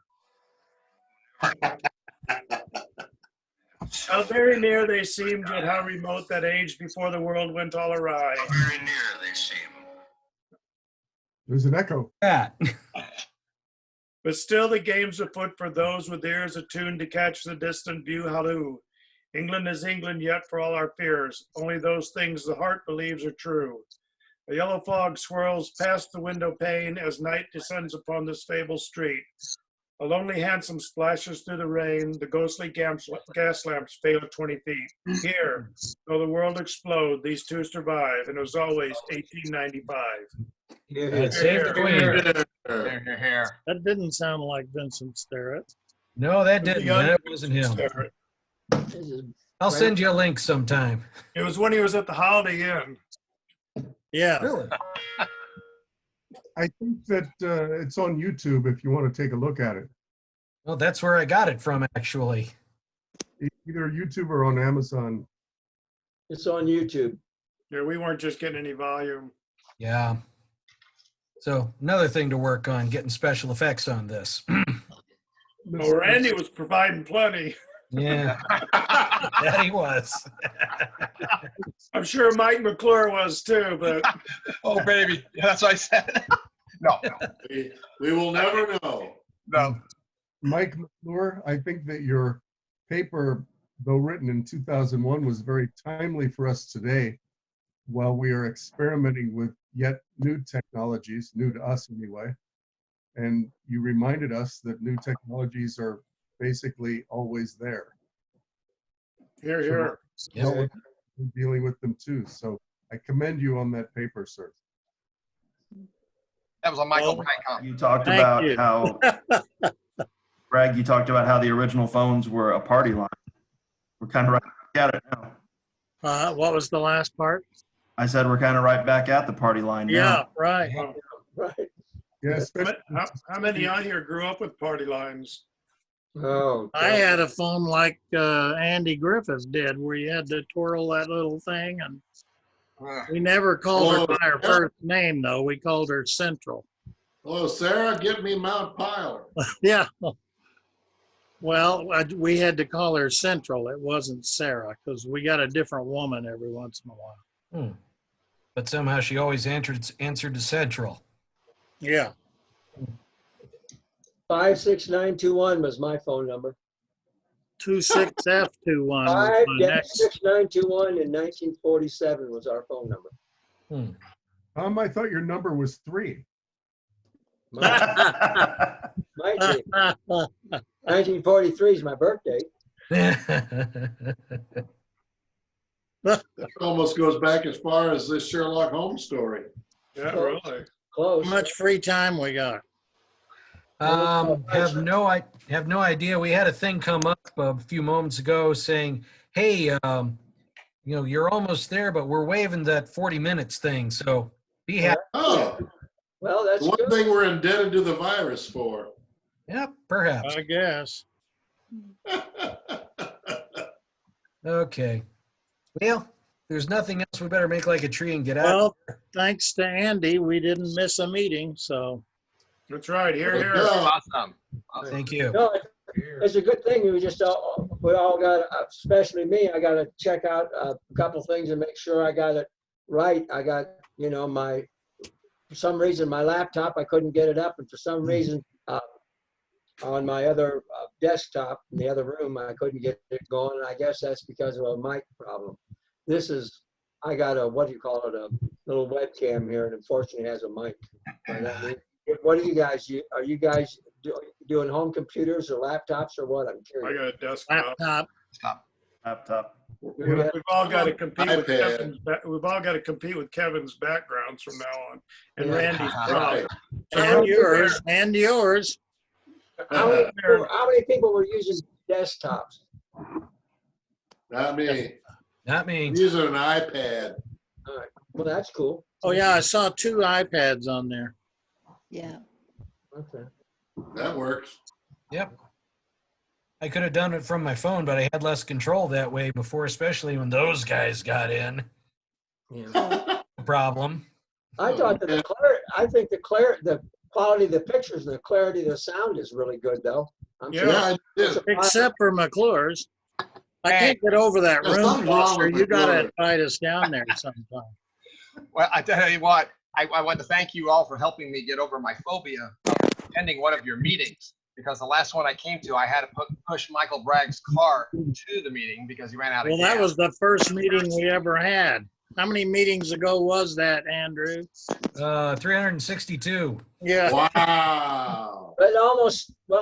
How very near they seemed, yet how remote that age before the world went all awry. Very near they seem. There's an echo. That. But still the game's afoot for those with ears attuned to catch the distant view. Halloo. England is England yet for all our fears. Only those things the heart believes are true. A yellow fog swirls past the window pane as night descends upon this fabled street. A lonely hansom splashes through the rain. The ghostly gas lamps fail at 20 feet. Here, though the world explode, these two survive, and it was always 1895. Save the Queen. Here. That didn't sound like Vincent Sterrett. No, that didn't. That wasn't him. This is I'll send you a link sometime. It was when he was at the Holiday Inn. Yeah. Really? I think that it's on YouTube if you want to take a look at it. Well, that's where I got it from, actually. Either YouTube or on Amazon. It's on YouTube. Yeah, we weren't just getting any volume. Yeah. So another thing to work on, getting special effects on this. Oh, Randy was providing plenty. Yeah. That he was. I'm sure Mike McClure was too, but Oh, baby. Yeah, that's what I said. No. We will never know. No. Mike McClure, I think that your paper, though written in 2001, was very timely for us today while we are experimenting with yet new technologies, new to us anyway. And you reminded us that new technologies are basically always there. here, here. Yep. So we're dealing with them too. So I commend you on that paper, sir. That was a Michael Well, Bright You talked Thank about you. how, Greg, you talked about how the original phones were a party line. We're kind of right back at it now. What was the last part? I said we're kind of right back at the party line now. Yeah, right. Right. Yeah, especially How many on here grew up with party lines? Oh. I had a phone like Andy Griffith did, where you had to twirl that little thing, and we never called her by her first name, though. We called her Central. Oh, Sarah, get me Mount Piler. Yeah. Well, we had to call her Central. It wasn't Sarah, because we got a different woman every once in a while. But somehow she always answered to Central. Yeah. 56921 was my phone number. 26F21 was Five my next. 6921 in 1947 was our phone number. I thought your number was 3. Might be. 1943 is my birthday. That almost goes back as far as this Sherlock Holmes story. Yeah, really. Close. How much free time we got? Have no idea. We had a thing come up a few moments ago saying, "Hey, you're almost there, but we're waiving that 40 minutes thing. So be happy." Oh, Well, that's the one good. thing we're indebted to the virus for. Yep, perhaps. I guess. Okay. Well, there's nothing else. We better make like a tree and get out. Well, thanks to Andy, we didn't miss a meeting, so. That's right. Here, here. Awesome. Thank you. No, it's a good thing. We all got, especially me, I got to check out a couple things and make sure I got it right. I got, for some reason, my laptop, I couldn't get it up. And for some reason, on my other desktop in the other room, I couldn't get it going. And I guess that's because of a mic problem. I got a, what do you call it, a little webcam here, and unfortunately it has a mic. And I mean, what are you guys, are you guys doing home computers or laptops or what? I'm I curious. got a desktop. Laptop. Stop. Laptop. We've all got to compete with iPad. We've all got to compete with Kevin's backgrounds from now on, and Yeah. Randy's. Right. And yours, and yours. How many people were using desktops? Not me. Not me. I'm using an iPad. All right. Well, that's cool. Oh, yeah, I saw 2 iPads on there. Yeah. Okay. That works. Yep. I could have done it from my phone, but I had less control that way before, especially when those guys got in. Yeah. Problem. I thought that the quality of the pictures and the clarity of the sound is really good, though. Yeah. Yeah, I did. Except for McClure's. I can't get over that There's room something wrong cluster. with You gotta McClure's. invite us down there sometime. Well, I tell you what, I want to thank you all for helping me get over my phobia of attending one of your meetings. Because the last one I came to, I had to push Michael Bragg's car to the meeting because he ran out of Well, gas. that was the first meeting we ever had. How many meetings ago was that, Andrew? 362. Yeah. Wow. But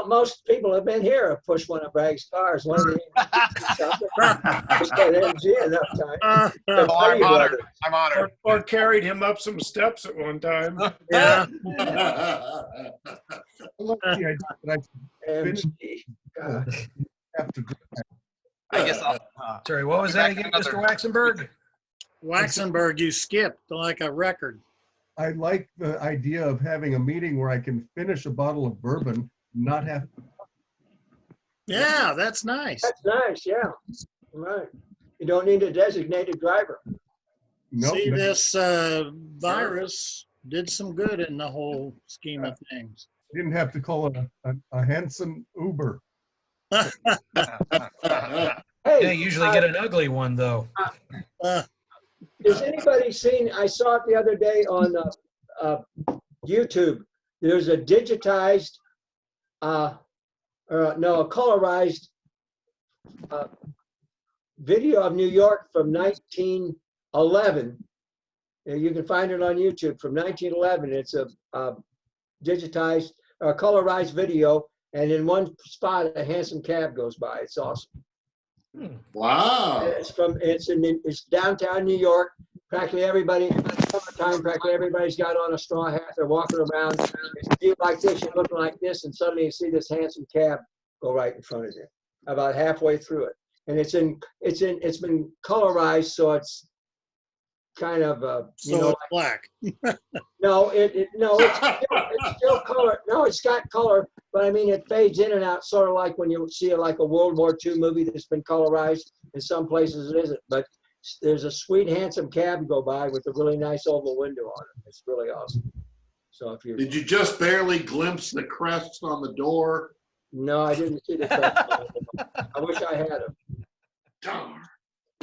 most people have been here have pushed one of Bragg's cars. One of the just got MG enough time. Oh, I'm honored. I'm honored. Or carried him up some steps at one time. Yeah. I love the idea that I MG. God. have to do that. I guess I'll. Sorry, what was that again, Mr. Waxenberg? Waxenberg, you skipped like a record. I like the idea of having a meeting where I can finish a bottle of bourbon, not have. Yeah, that's nice. That's nice, yeah. Right. You don't need a designated driver. Nope, See, no, this virus did some good in the whole scheme of things. didn't have to call it a handsome Uber. Hey, They usually get an ugly one, though. has anybody seen, I saw it the other day on YouTube. There's a digitized, a colorized video of New York from 1911. You can find it on YouTube from 1911. It's a digitized, colorized video, and in one spot, a handsome cab goes by. It's awesome. Wow. It's downtown New York. Practically everybody, summertime, practically everybody's got on a straw hat. They're walking around. It's viewed like this, you're looking like this, and suddenly you see this handsome cab go right in front of you, about halfway through it. And it's been colorized, so it's kind of So it's black. no, it's still color. No, it's got color, but I mean it fades in and out, sort of like when you see like a World War II movie that's been colorized. In some places it isn't, but there's a sweet, handsome cab go by with a really nice oval window on it. It's really awesome. So if you Did you just barely glimpse the crest on the door? no, I didn't see the crest. I wish I had them. Darn.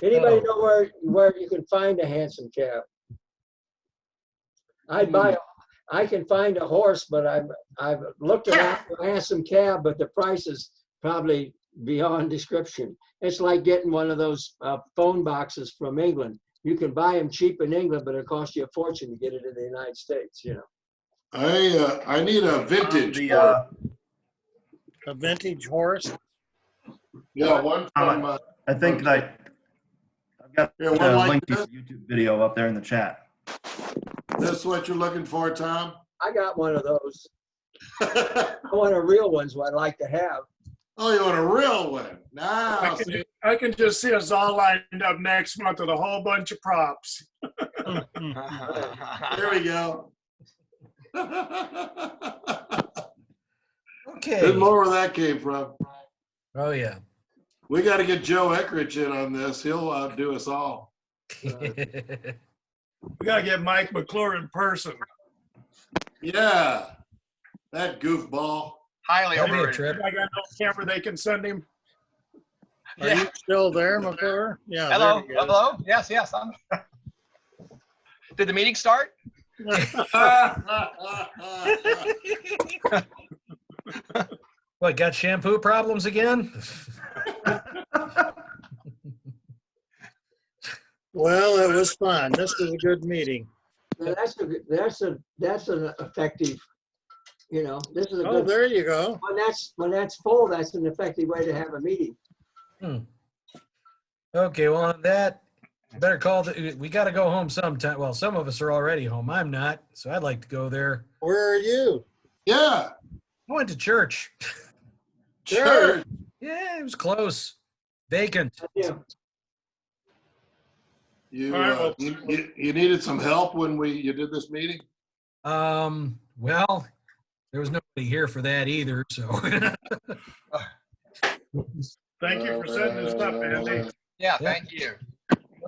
Anybody know where you can find a handsome cab? I can find a horse, but I've looked around for a handsome cab, but the price is probably beyond description. It's like getting one of those phone boxes from England. You can buy them cheap in England, but it costs you a fortune to get it in the United States, you know. I need a vintage. The, one. A vintage horse. Yeah, one from, I think that I've got Yeah, one a like link to this. your YouTube video up there in the chat. this is what you're looking for, Tom? I got one of those. I want a real one, so I'd like to have. Oh, you want a real one? Now, see, I can just see us all lined up next month with a whole bunch of props. there we go. Okay. Didn't know where that came from. Oh, yeah. We got to get Joe Eckrich in on this. He'll outdo us all. We gotta get Mike McClure in person. Yeah, that goofball. Highly That'd be a overrated. trip. I got no camera they can send him. Are Yeah. you still there, McClure? Yeah. Hello, there he is. hello. Yes, yes. Did the meeting start? What, got shampoo problems again? Well, it was fun. This was a good meeting. Now, that's an effective, you know, this is a Oh, good, there you go. when that's full, that's an effective way to have a meeting. Okay, well, on that, better call, we got to go home sometime. Well, some of us are already home. I'm not, so I'd like to go there. Where are you? Yeah, I went to church. sure. Yeah, it was close. Vacant. Yeah. You, All right, well- you needed some help when you did this meeting? Well, there was nobody here for that either, so. Thank you for setting this up, Andy. Yeah, Yeah. thank you.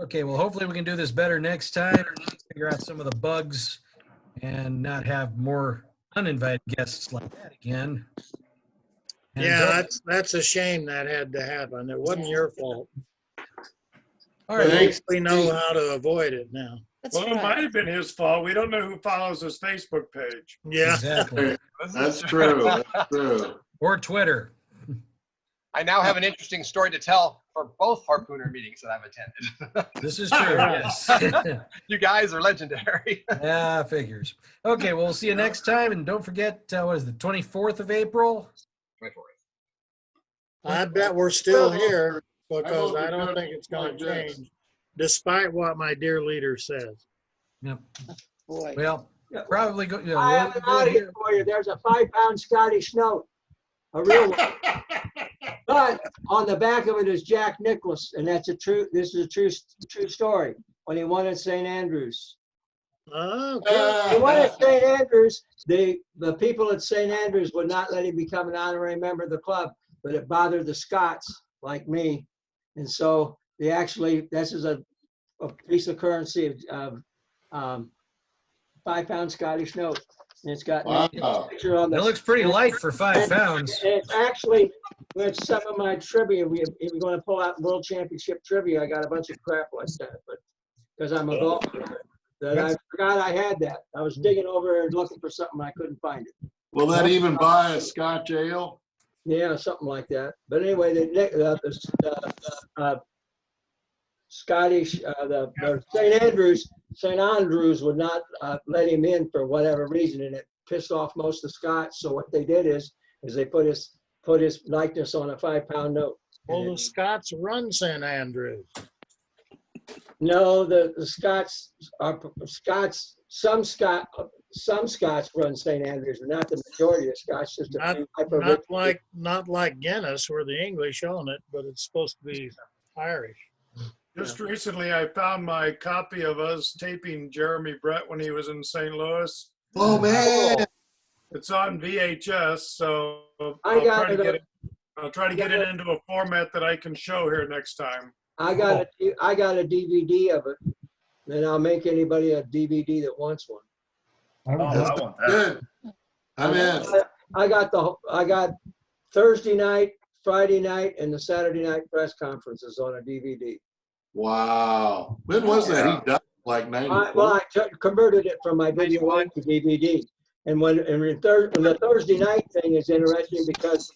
Okay, well, hopefully we can do this better next time, figure out some of the bugs and not have more uninvited guests like that again. And Yeah, that's a shame that had to happen. It wasn't your fault. all But right. at least we know how to avoid it now. That's Well, it might right. have been his fault. We don't know who follows his Facebook page. Yeah. Exactly. That's true. That's true. Or Twitter. I now have an interesting story to tell for both harpooner meetings that I've attended. This is true, yes. You guys are legendary. Yeah, figures. Okay, well, we'll see you next time. And don't forget, what is the 24th of April? 24th. I bet we're still here because I I don't hope think it's going like to this. change, despite what my dear leader says. Yep. Boy. Well, probably go. Yeah, I have an audio for you. There's a 5-pound Scottish note, a real one. But on the back of it is Jack Nicklaus, and this is a true story. When he won at St. Andrews. Oh, cool. He won at St. Andrews. The people at St. Andrews would not let him become an honorary member of the club, but it bothered the Scots like me. And so this is a piece of currency of 5-pound Scottish note. And it's got Wow. a picture on It the. looks pretty light for 5 pounds. And it's actually, with some of my trivia, if we're going to pull out World Championship trivia, I got a bunch of crap like that, but because I'm a golfer, that I forgot I had that. I was digging over and looking for something, I couldn't find it. Will that even buy a Scotch ale? Yeah, something like that. But anyway, the Scottish, the St. Andrews would not let him in for whatever reason, and it pissed off most of the Scots. So what they did is they put his likeness on a 5-pound note. Well, the Scots run St. Andrews. No, the Scots are Scots. Some Scots run St. Andrews, but not the majority of Scots. Just a few hyper-rich. Not like Guinness, where the English own it, but it's supposed to be Irish. Just recently, I found my copy of us taping Jeremy Brett when he was in St. Louis. Oh, man. It's on VHS, so I got it. I'll try to get it into a format that I can show here next time. I got a DVD of it, and I'll make anybody a DVD that wants one. I would Oh, just- I want that. Good. I'm in. I got Thursday night, Friday night, and the Saturday night press conferences on a DVD. Wow. When was that? He died like 94. Well, I converted it from my video on to DVD. And the Thursday night thing is interesting because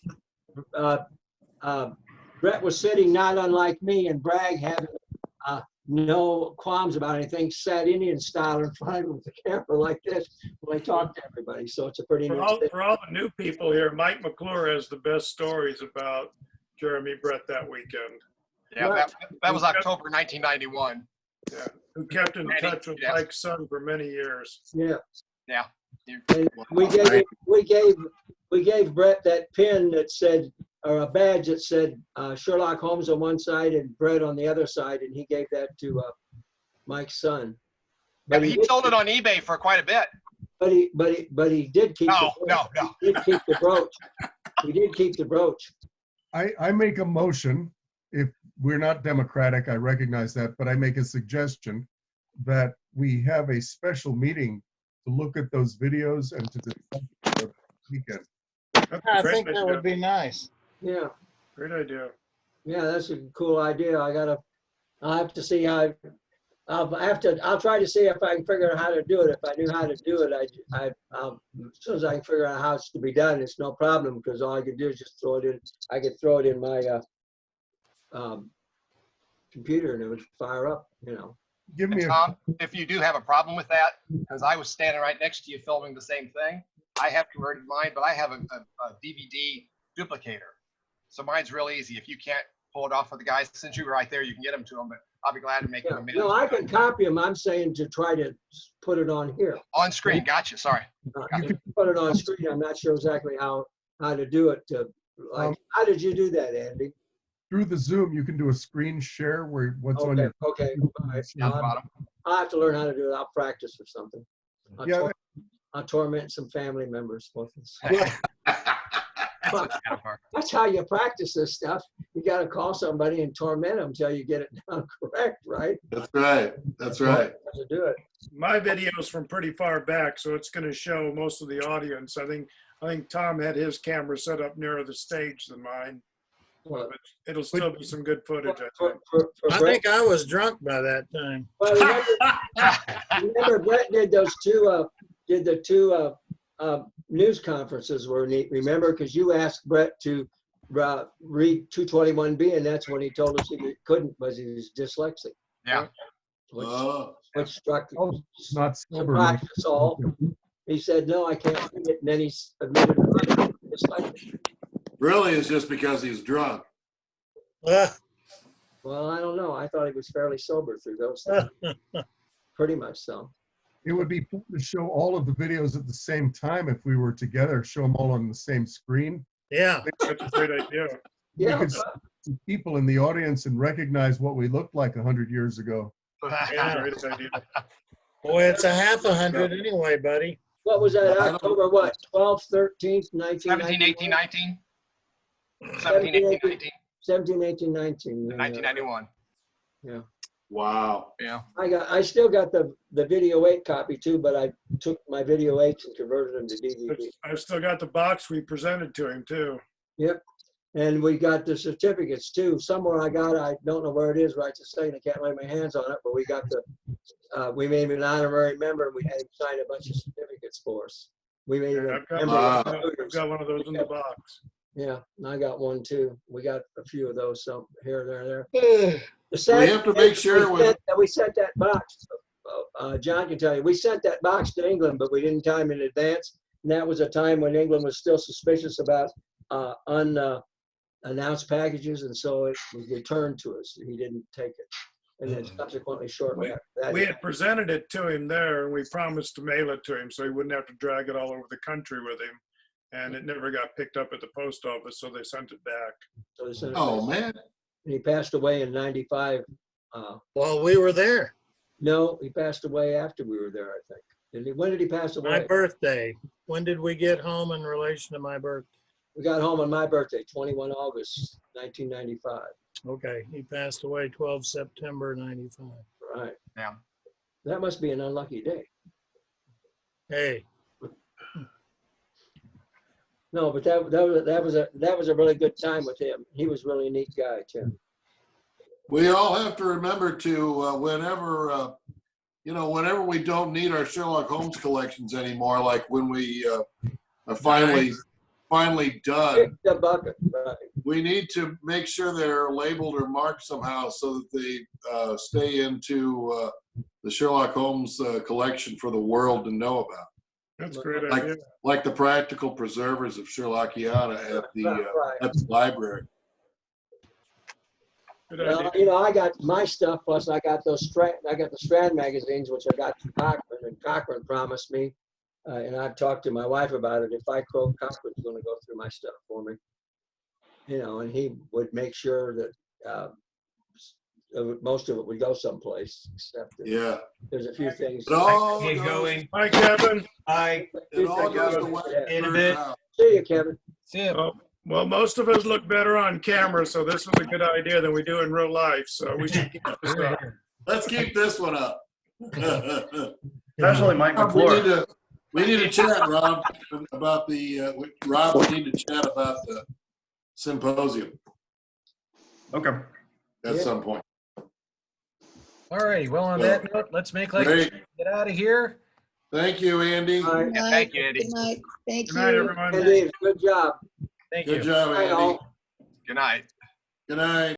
Brett was sitting not unlike me, and Bragg having no qualms about anything, sat Indian style in front of him with the camera like this when I talked to everybody. So it's a pretty For neat all, thing. for all the new people here, Mike McClure has the best stories about Jeremy Brett that weekend. Yeah, that was October 1991. Yeah, who kept in touch with Yes. Mike's son for many years. Yeah. Yeah. And we gave Brett that pin that said, or a badge that said Sherlock Holmes on one side and Brett on the other side, and he gave that to Mike's son. Yeah, but he sold it on eBay for quite a bit. But he did keep No. He did keep the brooch. He did keep the brooch. I make a motion, if we're not democratic, I recognize that, but I make a suggestion that we have a special meeting to look at those videos and to discuss the weekend. That's a I great think that idea. would be nice. Yeah. Great idea. Yeah, that's a cool idea. I'll have to see how, I'll try to see if I can figure out how to do it. If I knew how to do it, as soon as I can figure out how it's to be done, it's no problem, because all I could do is just throw it in. I could throw it in my computer and it would fire up, Give And me a, Tom, if you do have a problem with that, because I was standing right next to you filming the same thing, I have converted mine, but I have a DVD duplicator. So mine's real easy. If you can't pull it off with the guys, since you were right there, you can get them to them, but I'll be glad to make them a minute. No, I can copy them. I'm saying to try to put it on here. On screen, gotcha, sorry. Put it on screen. I'm not sure exactly how to do it. How did you do that, Andy? through the Zoom, you can do a screen share where what's on your. Okay. All right. Down the bottom. I'll have to learn how to do it. I'll practice or something. Yeah. I'll torment some family members. That's kind of hard. That's how you practice this stuff. You got to call somebody and torment them until you get it down correct, right? That's right. That's right. To do it. My video's from pretty far back, so it's going to show most of the audience. I think Tom had his camera set up nearer the stage than mine. Well, But it'll still be some good footage, I think. for I Brett, think I was drunk by that time. well, remember Brett did those two, did the two news conferences were neat. Remember, because you asked Brett to read 221B, and that's when he told us he couldn't because he was dyslexic. Yeah. Which struck Not sober. surprised us all. He said, "No, I can't read it," and then he admitted dyslexic. Really, it's just because he's drunk. Ah, Well, I don't know. I thought he was fairly sober through those things. Pretty much so. It would be fun to show all of the videos at the same time if we were together, show them all on the same screen. yeah. I think that's a great idea. Yeah. could see people in the audience and recognize what we looked like 100 years ago. Yeah. Great idea. Boy, it's a half 100 anyway, buddy. What was that? October what? 12th, 13th, 19, 17, 18, 19. 17, 18, 19. 17, 18, 19. 1991. Wow. Yeah. I still got the video 8 copy too, but I took my video 8s and converted them to DVD. I've still got the box we presented to him, too. Yep. And we got the certificates too. Somewhere I don't know where it is right to say, and I can't lay my hands on it, but we got we made him an honorary member, and we had him sign a bunch of certificates for us. We made him Yeah, a I've got, member. I've got one of those in the box. Yeah, and I got one too. We got a few of those, so here, there. Ugh. The sad have to thing make is sure we sent that box. John can tell you, we sent that box to England, but we didn't tell him in advance. And that was a time when England was still suspicious about unannounced packages, and so it was returned to us. He didn't take it, and then subsequently, shortly after that, We had presented it to him there, and we promised to mail it to him so he wouldn't have to drag it all over the country with him. And it never got picked up at the post office, so they sent it back. so they sent it Oh, back. man. And he passed away in '95. Well, we were there. No, he passed away after we were there, I think. When did he pass My away? birthday. When did we get home in relation to my birthday? We got home on my birthday, 21 August, 1995. Okay, he passed away 12 September 95. Right. Yeah. That must be an unlucky day. Hey, No, but that was a really good time with him. He was really a neat guy, Tim. We all have to remember to, whenever we don't need our Sherlock Holmes collections anymore, like when we are finally done. Kick the bucket, right? we need to make sure they're labeled or marked somehow so that they stay into the Sherlock Holmes collection for the world to know about. That's a great Like, idea. like the practical preservers of Sherlockiana at Right. the library. Good Well, idea. I got my stuff, plus I got the Strand magazines, which I got from Cochran, and Cochran promised me, and I've talked to my wife about it, if I croak, Cochran's gonna go through my stuff for me. And he would make sure that most of it would go someplace, except that Yeah. there's a few things. It all Get goes, going. Hi, Kevin. Bye. it all goes to Kevin. West In a Bird's bit. house. See you, Kevin. See ya. Well, most of us look better on camera, so this was a good idea than we do in real life. So we should keep this Here, up. here. Let's keep this one up. Especially Mike Rob, we McClure. need to chat, Rob, about Rob, we need to chat about the symposium Okay. at Yeah. some point. All righty. Well, on that note, let's make like Great. get out of here. Thank you, Andy. All right. Yeah, thank you, Andy. Good night. Thank Good night, you. everyone. Andy, good job. Thank Good you. job, Night, Andy. all. Good night. Good night.